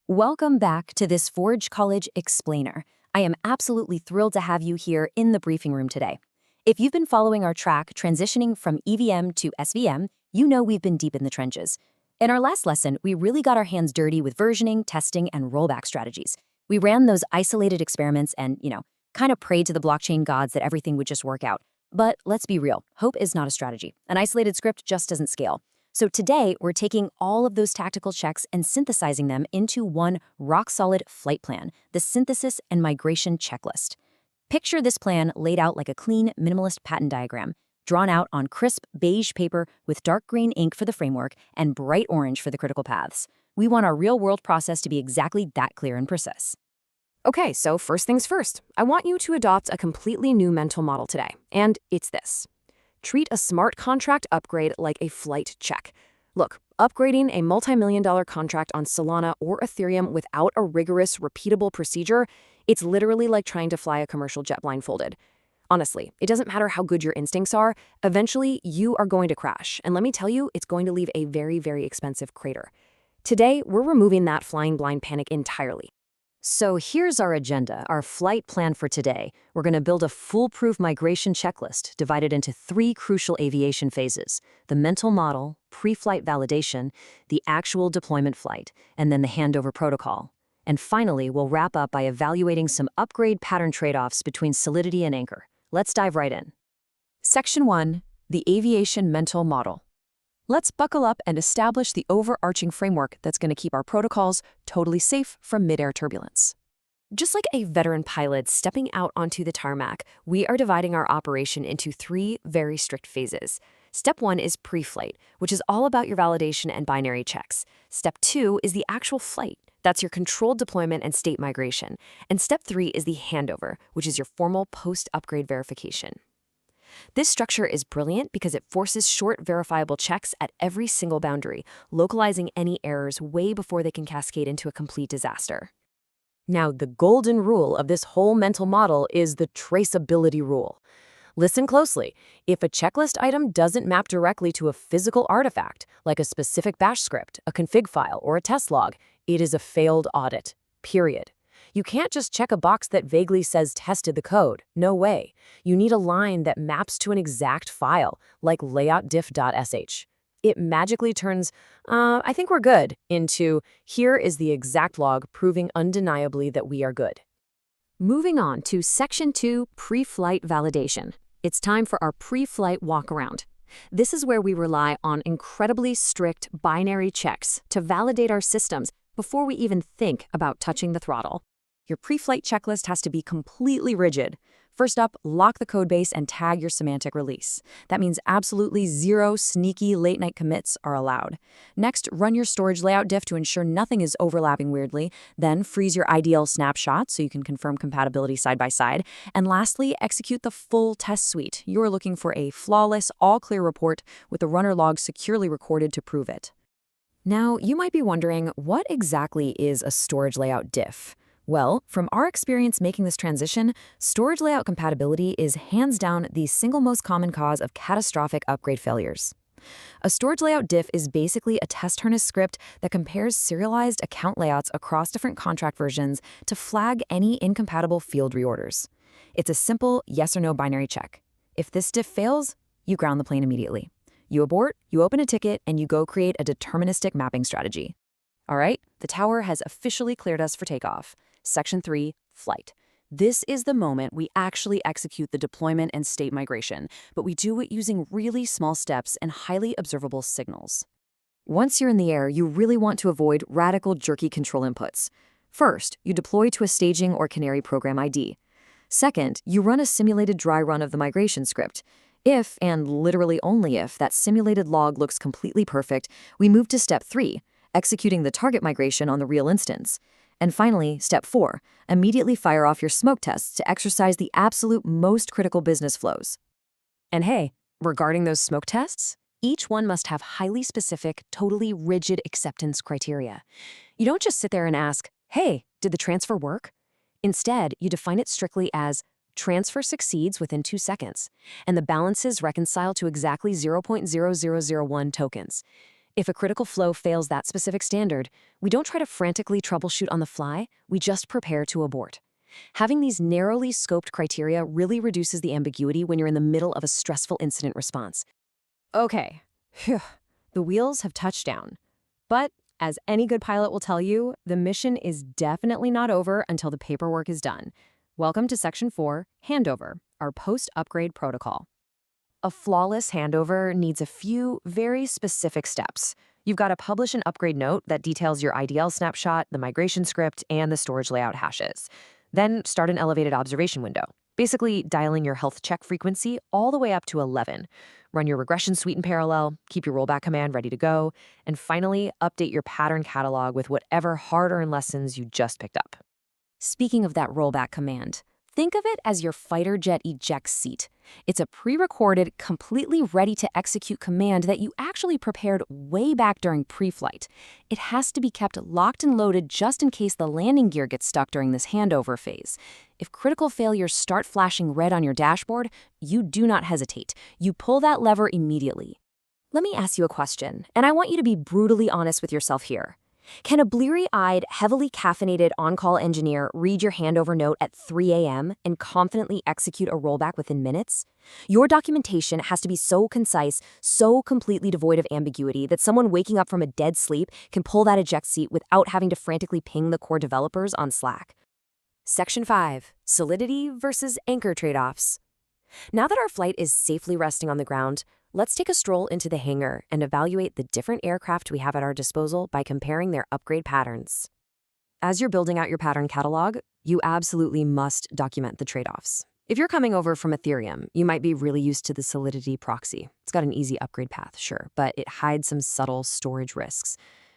Welcome back to this Forge College Explainer. I am absolutely thrilled to have you here in the briefing room today. If you've been following our track transitioning from EVM to SVM, you know we've been deep in the trenches. In our last lesson, we really got our hands dirty with versioning, testing, and rollback strategies. We ran those isolated experiments and, kind of prayed to the blockchain gods that everything would just work out. But let's be real, hope is not a strategy. An isolated script just doesn't scale. So today, we're taking all of those tactical checks and synthesizing them into one rock-solid flight plan, the synthesis and migration checklist. Picture this plan laid out like a clean, minimalist pattern diagram, drawn out on crisp, beige paper with dark green ink for the framework and bright orange for the critical paths. We want our real-world process to be exactly that clear and precise. Okay, so first things first, I want you to adopt a completely new mental model today, and it's this. Treat a smart contract upgrade like a flight check. Look, upgrading a multi-million-dollar contract on Solana or Ethereum without a rigorous, repeatable procedure, it's literally like trying to fly a commercial jet blindfolded. Honestly, it doesn't matter how good your instincts are, eventually you are going to crash, and let me tell you, it's going to leave a very, very expensive crater. Today, we're removing that flying blind panic entirely. So here's our agenda, our flight plan for today. We're going to build a foolproof migration checklist divided into 3 crucial aviation phases: the mental model, pre-flight validation, the actual deployment flight, and then the handover protocol. And finally, we'll wrap up by evaluating some upgrade pattern trade-offs between Solidity and Anchor. Let's dive right in. Section 1, the aviation mental model. Let's buckle up and establish the overarching framework that's going to keep our protocols totally safe from mid-air turbulence. Just like a veteran pilot stepping out onto the tarmac, we are dividing our operation into 3 very strict phases. Step 1 is pre-flight, which is all about your validation and binary checks. Step 2 is the actual flight. That's your controlled deployment and state migration. And Step 3 is the handover, which is your formal post-upgrade verification. This structure is brilliant because it forces short, verifiable checks at every single boundary, localizing any errors way before they can cascade into a complete disaster. Now, the golden rule of this whole mental model is the traceability rule. Listen closely. If a checklist item doesn't map directly to a physical artifact, like a specific bash script, a config file, or a test log, it is a failed audit, period. You can't just check a box that vaguely says tested the code. No way. You need a line that maps to an exact file, like layout-diff.sh. It magically turns, I think we're good, into, here is the exact log proving undeniably that we are good. Moving on to Section 2, pre-flight validation. It's time for our pre-flight walkaround. This is where we rely on incredibly strict binary checks to validate our systems before we even think about touching the throttle. Your pre-flight checklist has to be completely rigid. First up, lock the codebase and tag your semantic release. That means absolutely 0 sneaky late-night commits are allowed. Next, run your storage layout-diff to ensure nothing is overlapping weirdly. Then, freeze your IDL snapshot so you can confirm compatibility side by side. And lastly, execute the full test suite. You're looking for a flawless, all-clear report with the runner log securely recorded to prove it. Now, you might be wondering, what exactly is a storage layout diff? Well, from our experience making this transition, storage layout compatibility is hands down the single most common cause of catastrophic upgrade failures. A storage layout diff is basically a test harness script that compares serialized account layouts across different contract versions to flag any incompatible field reorders. It's a simple yes or no binary check. If this diff fails, you ground the plane immediately. You abort, you open a ticket, and you go create a deterministic mapping strategy. All right, the tower has officially cleared us for takeoff. Section 3, flight. This is the moment we actually execute the deployment and state migration, but we do it using really small steps and highly observable signals. Once you're in the air, you really want to avoid radical, jerky control inputs. First, you deploy to a staging or canary program ID. Second, you run a simulated dry run of the migration script. If, and literally only if, that simulated log looks completely perfect, we move to Step 3, executing the target migration on the real instance. And finally, Step 4, immediately fire off your smoke tests to exercise the absolute most critical business flows. And hey, regarding those smoke tests, each one must have highly specific, totally rigid acceptance criteria. You don't just sit there and ask, hey, did the transfer work? Instead, you define it strictly as transfer succeeds within 2 seconds, and the balances reconcile to exactly 0.0001 tokens. If a critical flow fails that specific standard, we don't try to frantically troubleshoot on the fly, we just prepare to abort. Having these narrowly scoped criteria really reduces the ambiguity when you're in the middle of a stressful incident response. Okay, phew, the wheels have touched down. But, as any good pilot will tell you, the mission is definitely not over until the paperwork is done. Welcome to Section 4, Handover, our post-upgrade protocol. A flawless handover needs a few very specific steps. You've got to publish an upgrade note that details your IDL snapshot, the migration script, and the storage layout hashes. Then start an elevated observation window, basically dialing your health check frequency all the way up to 11. Run your regression suite in parallel, keep your rollback command ready to go, and finally, update your pattern catalog with whatever hard-earned lessons you just picked up. Speaking of that rollback command, think of it as your fighter jet eject seat. It's a pre-recorded, completely ready-to-execute command that you actually prepared way back during preflight. It has to be kept locked and loaded just in case the landing gear gets stuck during this handover phase. If critical failures start flashing red on your dashboard, you do not hesitate. You pull that lever immediately. Let me ask you a question, and I want you to be brutally honest with yourself here. Can a bleary-eyed, heavily caffeinated on-call engineer read your handover note at 3 a.m. and confidently execute a rollback within minutes? Your documentation has to be so concise, so completely devoid of ambiguity that someone waking up from a dead sleep can pull that eject seat without having to frantically ping the core developers on Slack. Section 5. Solidity versus anchor trade-offs. Now that our flight is safely resting on the ground, let's take a stroll into the hangar and evaluate the different aircraft we have at our disposal by comparing their upgrade patterns. As you're building out your pattern catalog, you absolutely must document the trade-offs. If you're coming over from Ethereum, you might be really used to the Solidity proxy. It's got an easy upgrade path, sure, but it hides some subtle storage risks.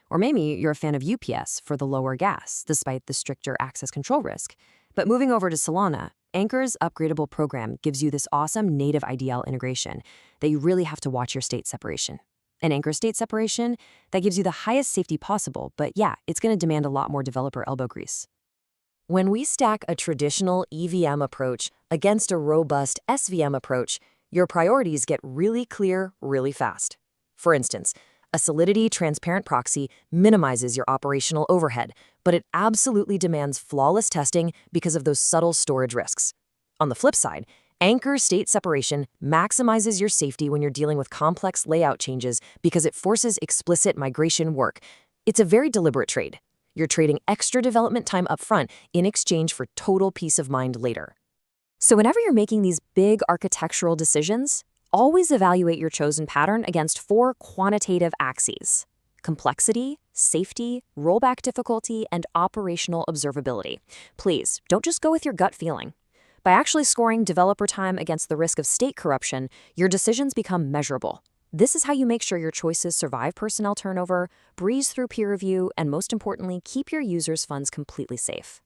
Or maybe you're a fan of UPS for the lower gas, despite the stricter access control risk. But moving over to Solana, Anchor's upgradable program gives you this awesome native IDL integration that you really have to watch your state separation. An Anchor state separation that gives you the highest safety possible, but yeah, it's going to demand a lot more developer elbow grease. When we stack a traditional EVM approach against a robust SVM approach, your priorities get really clear really fast. For instance, a Solidity transparent proxy minimizes your operational overhead, but it absolutely demands flawless testing because of those subtle storage risks. On the flip side, Anchor state separation maximizes your safety when you're dealing with complex layout changes because it forces explicit migration work. It's a very deliberate trade. You're trading extra development time upfront in exchange for total peace of mind later. So whenever you're making these big architectural decisions, always evaluate your chosen pattern against 4 quantitative axes: complexity, safety, rollback difficulty, and operational observability. Please, don't just go with your gut feeling. By actually scoring developer time against the risk of state corruption, your decisions become measurable. This is how you make sure your choices survive personnel turnover, breeze through peer review, and most importantly, keep your users' funds completely safe.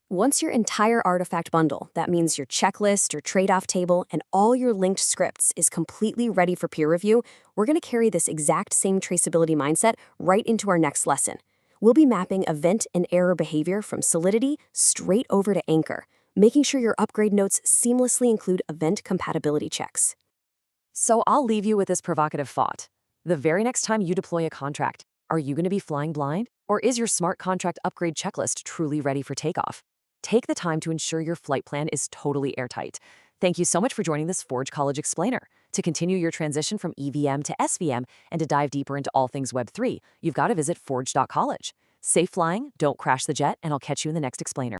Once your entire artifact bundle, that means your checklist, your trade-off table, and all your linked scripts is completely ready for peer review, we're going to carry this exact same traceability mindset right into our next lesson. We'll be mapping event and error behavior from Solidity straight over to Anchor, making sure your upgrade notes seamlessly include event compatibility checks. So I'll leave you with this provocative thought. The very next time you deploy a contract, are you going to be flying blind? Or is your smart contract upgrade checklist truly ready for takeoff? Take the time to ensure your flight plan is totally airtight. Thank you so much for joining this Forge College Explainer. To continue your transition from EVM to SVM and to dive deeper into all things Web3, you've got to visit forge.college. Safe flying, don't crash the jet, and I'll catch you in the next explainer.